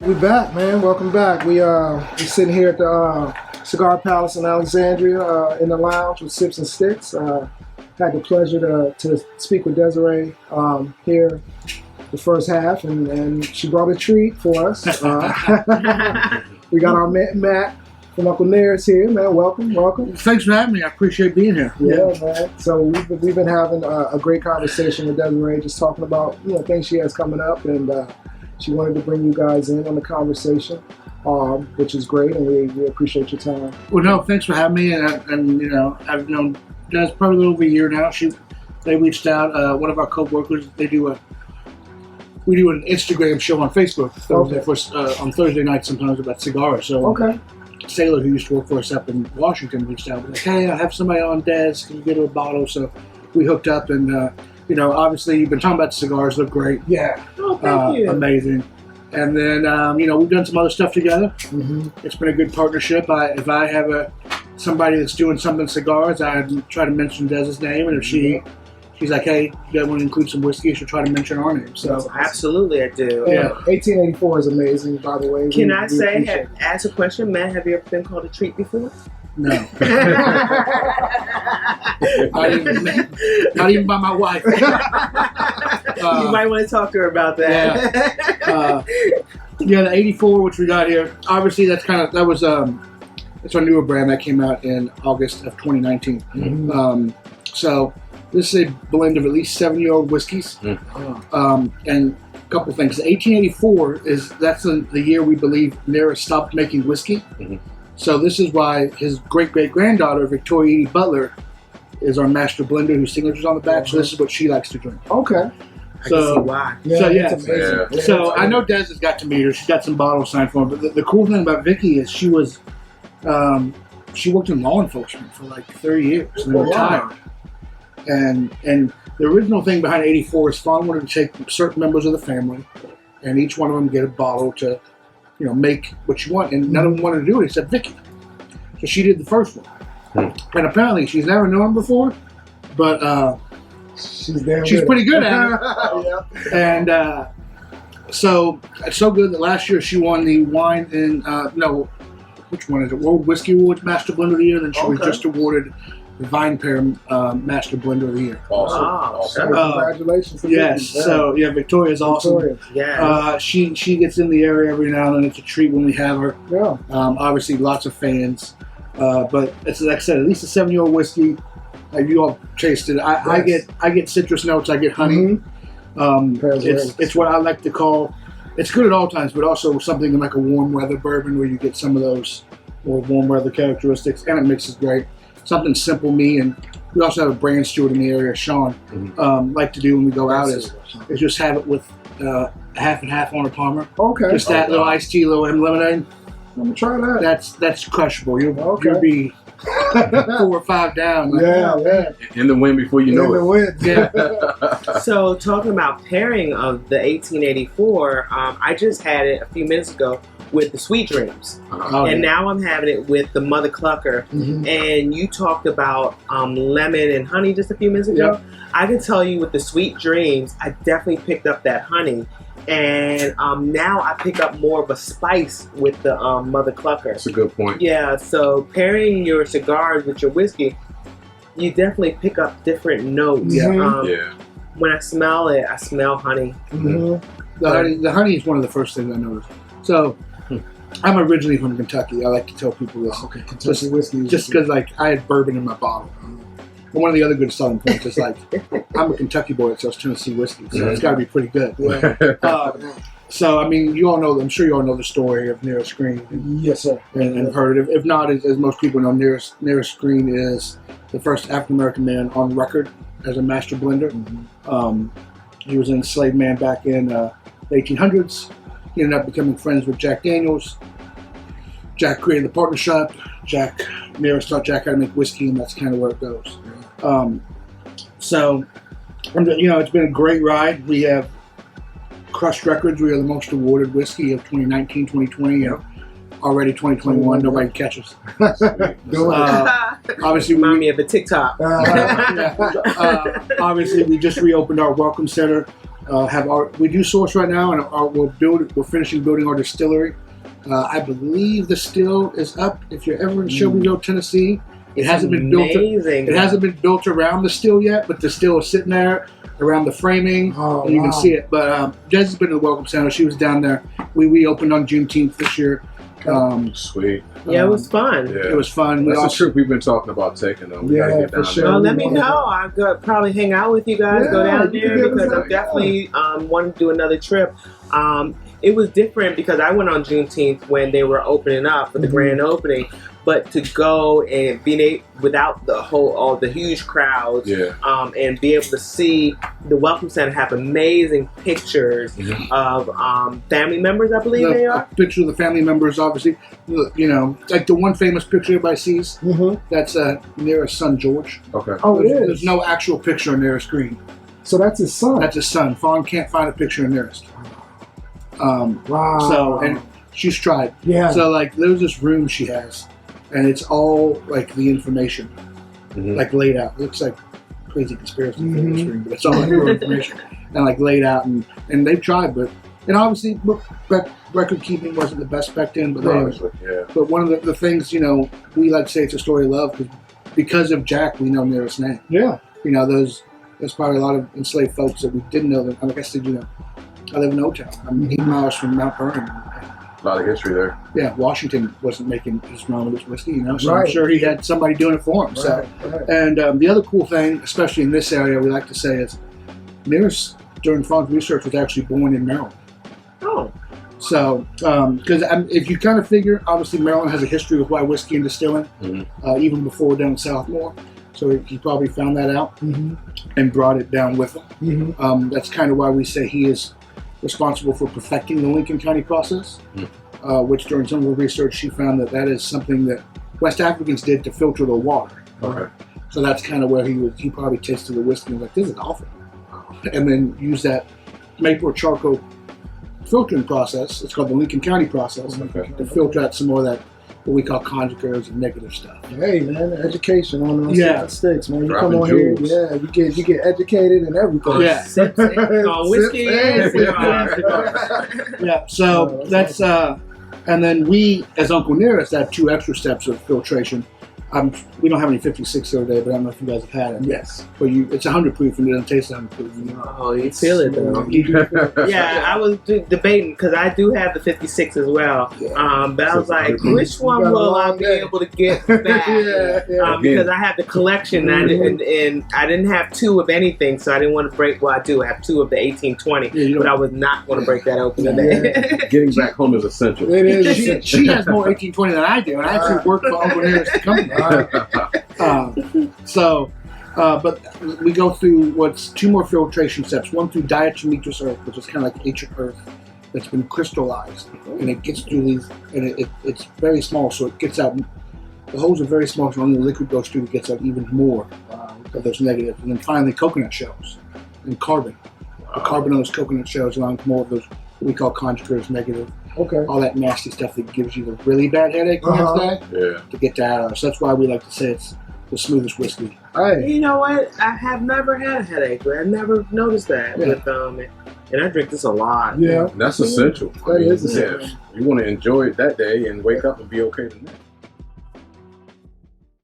We back, man. Welcome back. We're sitting here at the Cigar Palace in Alexandria in the lounge with Sips and Sticks. Had the pleasure to speak with Desiree here the first half, and she brought a treat for us. We got our Matt from Uncle Nearest here, man. Welcome. Thanks for having me. I appreciate being here. Yeah, man. So we've been having a great conversation with Desiree, just talking about things she has coming up, and she wanted to bring you guys in on the conversation, which is great, and we appreciate your time. Well, no, thanks for having me, and I've known Des probably a little over a year now. They reached out. One of our co-workers, we do an Instagram show on Facebook on Thursday night sometimes about cigars. So Sailor, who used to work for us up in Washington, reached out. Like, hey, I have somebody on Des. Can you get her a bottle? So we hooked up, and obviously you've been talking about cigars. Look great. Yeah. Oh, thank you. Amazing. And then we've done some other stuff together. Mm-hmm. It's been a good partnership. If I have somebody that's doing something cigars, I try to mention Des's name, and if she's like, hey, you guys want to include some whiskey, she'll try to mention our name. So absolutely, I do. Yeah, 1884 is amazing, by the way. Can I ask a question, Matt? Have you ever been called a treat before? No. Not even by my wife. You might want to talk to her about that. Yeah, the 84, which we got here. Obviously, it's our newer brand that came out in August of 2019. Mm-hmm. So this is a blend of at least 7-year-old whiskeys. And a couple things. 1884 that's the year we believe Nera stopped making whiskey. Mm-hmm. So this is why his great-great-granddaughter, Victoria Edie Butler, is our master blender whose signature's on the back. So this is what she likes to drink. Okay. I can see why. It's amazing. Yeah. So I know Des has got to meet her. She's got some bottles signed for her. But the cool thing about Vicky is she worked in law enforcement for like 30 years and then retired. And the original thing behind 84 is Fawn wanted to take certain members of the family and each one of them get a bottle to make what you want, and none of them wanted to do it except Vicky. So she did the first one, and apparently she's never known him before, but she's pretty good at it. And so it's so good that last year she won the wine in which one is it? World Whiskey Awards Master Blender of the Year. Then she was just awarded the Vine Pair Master Blender of the Year. Awesome. Congratulations. Yes. So Victoria's awesome. Victoria. Yeah. She gets in the area every now and then. It's a treat when we have her. Yeah. Obviously, lots of fans. But it's like I said, at least a 7-year-old whiskey. You all tasted it. I get citrus notes. I get honey. It's what I like to call. It's good at all times, but also something like a warm weather bourbon where you get some of those more warm weather characteristics, and it mixes great. Something simple, me, and we also have a brand steward in the area, Sean, like to do when we go out is just have it with half and half on a Palmer. Okay. Just that little iced tea, little lemonade. I'm gonna try that. That's crushable. You'll be 4 or 5 down. Yeah. In the wind before you know it. Yeah. So talking about pairing of the 1884, I just had it a few minutes ago with the Sweet Dreams. And now I'm having it with the Mother Clucker. Mm-hmm. And you talked about lemon and honey just a few minutes ago. Yep. I can tell you with the Sweet Dreams, I definitely picked up that honey. And now I pick up more of a spice with the Mother Clucker. That's a good point. Yeah, so pairing your cigars with your whiskey, you definitely pick up different notes. When I smell it, I smell honey. Mm-hmm. The honey is one of the first things I noticed. So I'm originally from Kentucky. I like to tell people this. Okay, Kentucky whiskey. Just because I had bourbon in my bottle. And one of the other good selling points is I'm a Kentucky boy that sells Tennessee whiskey, so it's got to be pretty good. So I mean, I'm sure you all know the story of Nearest Green. Yes, sir. And heard it. If not, as most people know, Nearest Green is the first African American man on record as a master blender. Mm-hmm. He was an enslaved man back in the 1800s. He ended up becoming friends with Jack Daniels. Jack created the partnership. Nearest taught Jack how to make whiskey, and that's kind of where it goes. So, it's been a great ride. We have crushed records. We are the most awarded whiskey of 2019, 2020, and already 2021. Nobody catches. Obviously, remind me of a TikTok. Obviously, we just reopened our Welcome Center we do source right now, and we're finishing building our distillery. I believe the still is up. If you're ever in Shelbyville, Tennessee, it hasn't been built. It hasn't been built around the still yet, but the still is sitting there around the framing, and you can see it. But Des has been to the Welcome Center. She was down there. We opened on Juneteenth this year. Sweet. Yeah, it was fun. Yeah. It was fun. That's a trip we've been talking about taking. We gotta get down sure. there. Let me know. I'll probably hang out with you guys. Go down there because I'm definitely wanting to do another trip. It was different because I went on Juneteenth when they were opening up for the grand opening. But to go and be without all the huge crowds, and be able to see the Welcome Center have amazing pictures of family members, I believe they are. Pictures of the family members, obviously. You know, like the one famous picture everybody sees. That's Nera's son, George. Okay. Oh, it is. There's no actual picture on Nera's screen. So that's his son. That's his son. Fawn can't find a picture of Nera's. Wow. So, and she's tried. Yeah. So, like, there's this room she has, and it's all like the information, like laid out. It looks like crazy conspiracy theory, but it's all like real information and like laid out. And they've tried, but obviously record keeping wasn't the best back then. But but one of the things, you know, we like to say it's a story of love because of Jack, we know Nera's name. Yeah. You know, there's probably a lot of enslaved folks that we didn't know. That, like I said, you know, I live in O-Town. I'm 8 miles from Mount Vernon. A lot of history there. Yeah, Washington wasn't making his rum with his whiskey, you know, so I'm sure he had somebody doing it for him. And the other cool thing, especially in this area, we like to say is Nera's, during Fawn's research, was actually born in Maryland. Oh. So, because if you kind of figure, obviously Maryland has a history with white whiskey and distilling, even before down south more. So he probably found that out and brought it down with him. That's kind of why we say he is responsible for perfecting the Lincoln County process, which during some of her research she found that is something that West Africans did to filter the water. Okay. So that's kind of where he probably tasted the whiskey and was like, this is awful. And then used that maple charcoal filtering process, it's called the Lincoln County process, to filter out some more of that, what we call conjugars and negative stuff. Hey man, education on those sticks, man. You come on jewels. here, you get educated and everything. Yeah. Whiskey and yeah. So that's and then we, as Uncle Nearest, have 2 extra steps of filtration. We don't have any 56 the other day, but I don't know if you guys have had it. Yes. But it's 100 proof and it doesn't taste 100 proof. You know? Oh, you feel it though. Yeah, I was debating because I do have the 56 as well. But I was like, which one will I be able to get back? Because I have the collection and I didn't have 2 of anything, so I didn't want to break. Well, I do have 2 of the 1820, but I was not going to break that open today. Getting back home is essential. It is. She has more 1820 than I do, and I actually work for Uncle Nearest company. But we go through 2 more filtration steps. One through diatomaceous earth, which is kind of like ancient earth that's been crystallized, and it gets through these, and it's very small, so it gets out. The holes are very small, so only the liquid goes through, it gets out even more of those negatives. And then finally, coconut shells and carbon. The carbon on those coconut shells allow more of those what we call conjugars, negative. Okay. All that nasty stuff that gives you the really bad headache the next day. Yeah. To get that out. So that's why we like to say it's the smoothest whiskey. Hey. You know what? I have never had a headache. I never noticed that with and I drink this a lot. Yeah. That's essential. That is essential. You want to enjoy it that day and wake up and be okay the next.